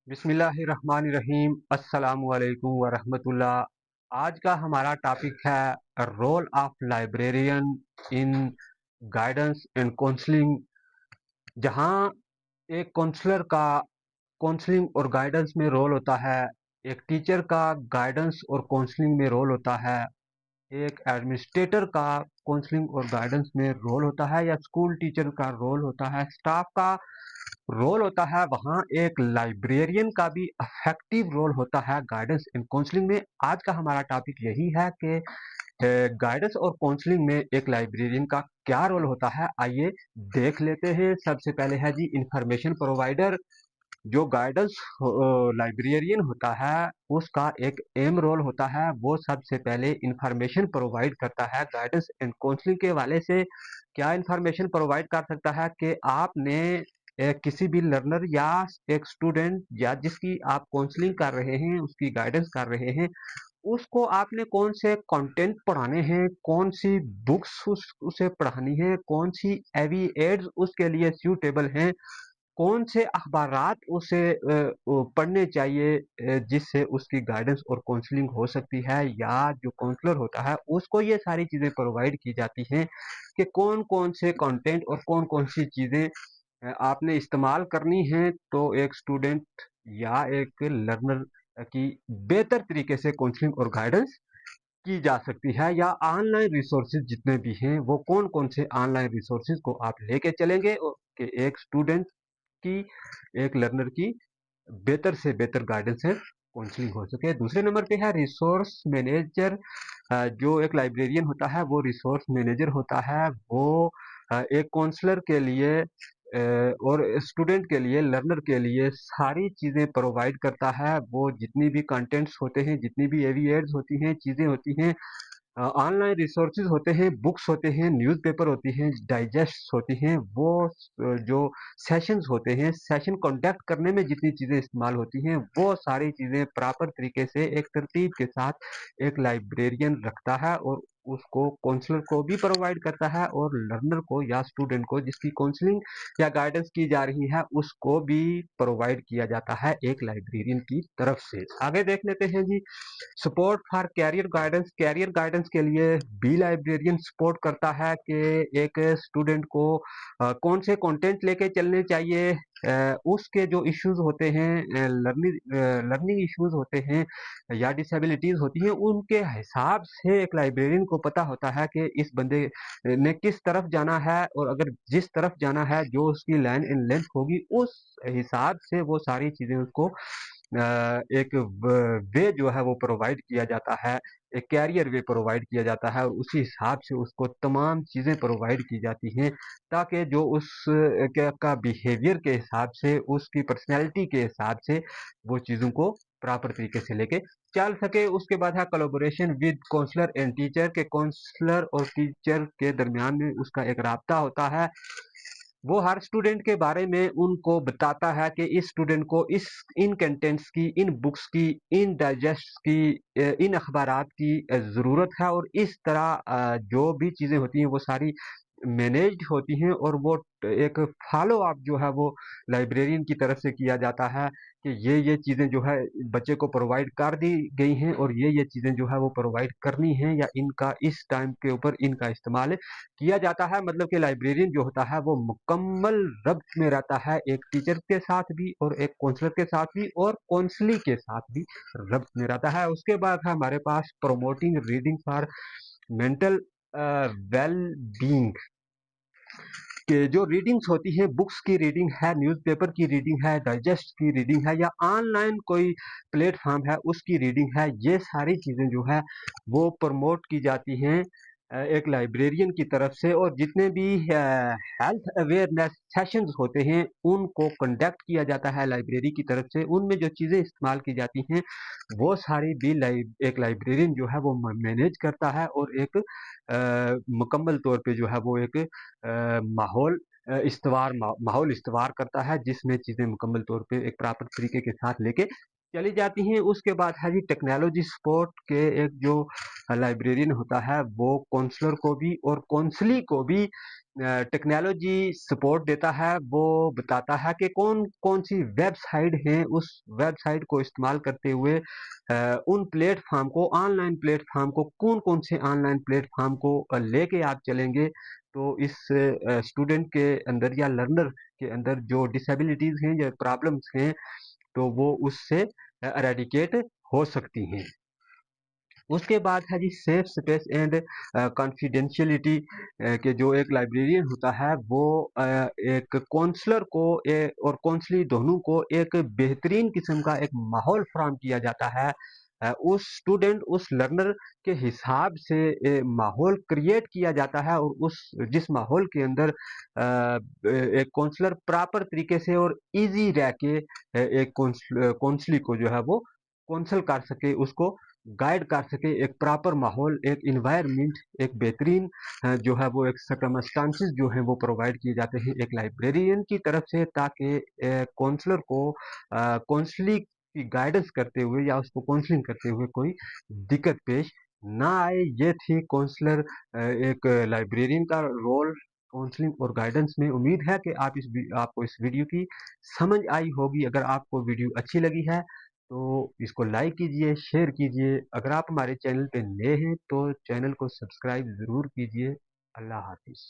बिस्मिल्लाहिर्रहमानिर्रहीम अस्सलामुअलैकुम वरहमतुल्लाह। आज का हमारा टॉपिक है role of librarian in guidance and counselling. जहां एक काउंसलर का काउंसलिंग और गाइडेंस में रोल होता है, एक टीचर का गाइडेंस और काउंसलिंग में रोल होता है, एक एडमिनिस्ट्रेटर का काउंसलिंग और गाइडेंस में रोल होता है, या स्कूल टीचर का रोल होता है, स्टाफ का रोल होता है, वहाँ एक लाइब्रेरियन का भी अफेक्टिव रोल होता है गाइडेंस एंड काउंसलिंग में। आज का हमारा टॉपिक यही है कि गाइडेंस और काउंसलिंग में एक लाइब्रेरियन का क्या रोल होता है। आइए देख लेते हैं। सबसे पहले है जी इंफॉर्मेशन प्रोवाइडर। जो गाइडेंस लाइब्रेरियन होता है उसका एक एम रोल होता है, वो सबसे पहले इंफॉर्मेशन प्रोवाइड करता है गाइडेंस एंड काउंसलिंग के वाले से। क्या इंफॉर्मेशन प्रोवाइड कर सकता है कि आपने किसी भी लर्नर या एक स्टूडेंट या जिसकी आप काउंसलिंग कर रहे हैं, उसकी गाइडेंस कर रहे हैं, उसको आपने कौन से कंटेंट पढ़ाने हैं, कौन सी बुक्स उसे पढ़ानी है, कौन सी एवी एड्स उसके लिए सूटेबल हैं, कौन से अखबारात उसे पढ़ने चाहिए जिससे उसकी गाइडेंस और काउंसलिंग हो सकती है। या जो काउंसलर होता है उसको ये सारी चीज़ें प्रोवाइड की जाती हैं कि कौन कौन से कंटेंट और कौन कौन सी चीज़ें आपने इस्तेमाल करनी है, तो एक स्टूडेंट या एक लर्नर की बेहतर तरीके से काउंसलिंग और गाइडेंस की जा सकती है। या ऑनलाइन रिसोर्सेज जितने भी हैं, वो कौन कौन से ऑनलाइन रिसोर्सेज को आप लेके चलेंगे कि एक स्टूडेंट की, एक लर्नर की बेहतर से बेहतर गाइडेंस है काउंसलिंग हो सके। दूसरे नंबर पे है रिसोर्स मैनेजर। जो एक लाइब्रेरियन होता है वो रिसोर्स मैनेजर होता है। वो एक काउंसलर के लिए और स्टूडेंट के लिए, लर्नर के लिए सारी चीज़ें प्रोवाइड करता है। वो जितनी भी कंटेंट्स होते हैं, जितनी भी एवीएड्स होती हैं, चीज़ें होती हैं, ऑनलाइन रिसोर्सेज होते हैं, बुक्स होते हैं, न्यूज़पेपर होती हैं, डाइजेस्ट होती हैं, वो जो सेशंस होते हैं, सेशन कंडक्ट करने में जितनी चीज़ें इस्तेमाल होती हैं, वो सारी चीज़ें प्रॉपर तरीके से एक तरतीब के साथ एक लाइब्रेरियन रखता है और उसको काउंसलर को भी प्रोवाइड करता है, और लर्नर को या स्टूडेंट को जिसकी काउंसलिंग या गाइडेंस की जा रही है उसको भी प्रोवाइड किया जाता है एक लाइब्रेरियन की तरफ से। आगे देख लेते हैं जी support for career guidance. Career guidance के लिए बी लाइब्रेरियन सपोर्ट करता है कि एक स्टूडेंट को कौन से कंटेंट लेके चलने चाहिए, उसके जो इश्यूज होते हैं, लर्निंग इश्यूज होते हैं या डिसेबिलिटीज होती हैं, उनके हिसाब से एक लाइब्रेरियन को पता होता है कि इस बंदे ने किस तरफ जाना है, और अगर जिस तरफ जाना है जो उसकी लाइन इन लेंथ होगी उस हिसाब से वो सारी चीजें उसको एक वे जो है वो प्रोवाइड किया जाता है, एक कैरियर वे प्रोवाइड किया जाता है, और उसी हिसाब से उसको तमाम चीज़ें प्रोवाइड की जाती हैं ताकि जो उस का बिहेवियर के हिसाब से, उसकी पर्सनैलिटी के हिसाब से वो चीज़ों को प्रॉपर तरीके से लेके चल सके। उसके बाद है collaboration with counsellor and teacher, के काउंसलर और टीचर के दरमियान में उसका एक राब्ता होता है। वो हर स्टूडेंट के बारे में उनको बताता है कि इस स्टूडेंट को इस इन कंटेंट्स की, इन बुक्स की, इन डाइजेस्ट की, इन अखबारात की ज़रूरत है, और इस तरह जो भी चीज़ें होती हैं वो सारी मैनेज्ड होती हैं, और वो एक फॉलो अप जो है वो लाइब्रेरियन की तरफ से किया जाता है कि ये चीज़ें जो है बच्चे को प्रोवाइड कर दी गई हैं, और ये चीज़ें जो है वो प्रोवाइड करनी है, या इनका इस टाइम के ऊपर इनका इस्तेमाल किया जाता है। मतलब कि लाइब्रेरियन जो होता है वो मुकम्मल रब्त में रहता है एक टीचर के साथ भी, और एक काउंसलर के साथ भी, और काउंसलिंग के साथ भी रब्त में रहता है। उसके बाद है हमारे पास promoting reading for mental well being. कि जो रीडिंग्स होती हैं, बुक्स की रीडिंग है, न्यूज़पेपर की रीडिंग है, डाइजेस्ट की रीडिंग है, या ऑनलाइन कोई प्लेटफॉर्म है उसकी रीडिंग है, ये सारी चीज़ें जो है वो प्रमोट की जाती हैं एक लाइब्रेरियन की तरफ से। और जितने भी हेल्थ अवेयरनेस सेशंस होते हैं उनको कंडक्ट किया जाता है लाइब्रेरी की तरफ से। उनमें जो चीज़ें इस्तेमाल की जाती हैं वो सारी भी एक लाइब्रेरियन जो है वो मैनेज करता है, और एक मुकम्मल तौर पे जो है वो एक माहौल माहौल इस्तवार करता है, जिसमें चीज़ें मुकम्मल तौर पे एक प्रॉपर तरीके के साथ लेके चली जाती हैं। उसके बाद है जी टेक्नोलॉजी सपोर्ट के, एक जो लाइब्रेरियन होता है वो काउंसलर को भी और काउंसली को भी टेक्नोलॉजी सपोर्ट देता है, वो बताता है कि कौन कौन सी वेबसाइट है, उस वेबसाइट को इस्तेमाल करते हुए उन प्लेटफॉर्म को, ऑनलाइन प्लेटफॉर्म को, कौन कौन से ऑनलाइन प्लेटफॉर्म को लेके आप चलेंगे तो इस स्टूडेंट के अंदर या लर्नर के अंदर जो डिसेबिलिटीज हैं या प्रॉब्लम्स हैं तो वो उससे एरेडिकेट हो सकती हैं। उसके बाद है जी सेफ स्पेस एंड कॉन्फिडेंशियलिटी के जो एक लाइब्रेरियन होता है वो एक काउंसलर को और काउंसली दोनों को एक बेहतरीन किस्म का एक माहौल फराहम किया जाता है। उस स्टूडेंट उस लर्नर के हिसाब से माहौल क्रिएट किया जाता है और उस जिस माहौल के अंदर एक काउंसलर प्रॉपर तरीके से और इजी रह के एक काउंसली को जो है वो काउंसल कर सके, उसको गाइड कर सके, एक प्रॉपर माहौल, एक इन्वायरमेंट, एक बेहतरीन जो है वो एक सर्कमस्टांसेस जो है वो प्रोवाइड किए जाते हैं एक लाइब्रेरियन की तरफ से, ताकि काउंसलर को काउंसलिंग की गाइडेंस करते हुए या उसको काउंसलिंग करते हुए कोई दिक्कत पेश ना आए। ये थी काउंसलर एक लाइब्रेरियन का रोल काउंसलिंग और गाइडेंस में। उम्मीद है कि आपको इस वीडियो की समझ आई होगी। अगर आपको वीडियो अच्छी लगी है तो इसको लाइक कीजिए, शेयर कीजिए। अगर आप हमारे चैनल पे नए हैं तो चैनल को सब्सक्राइब ज़रूर कीजिए। अल्लाह हाफ़िज़।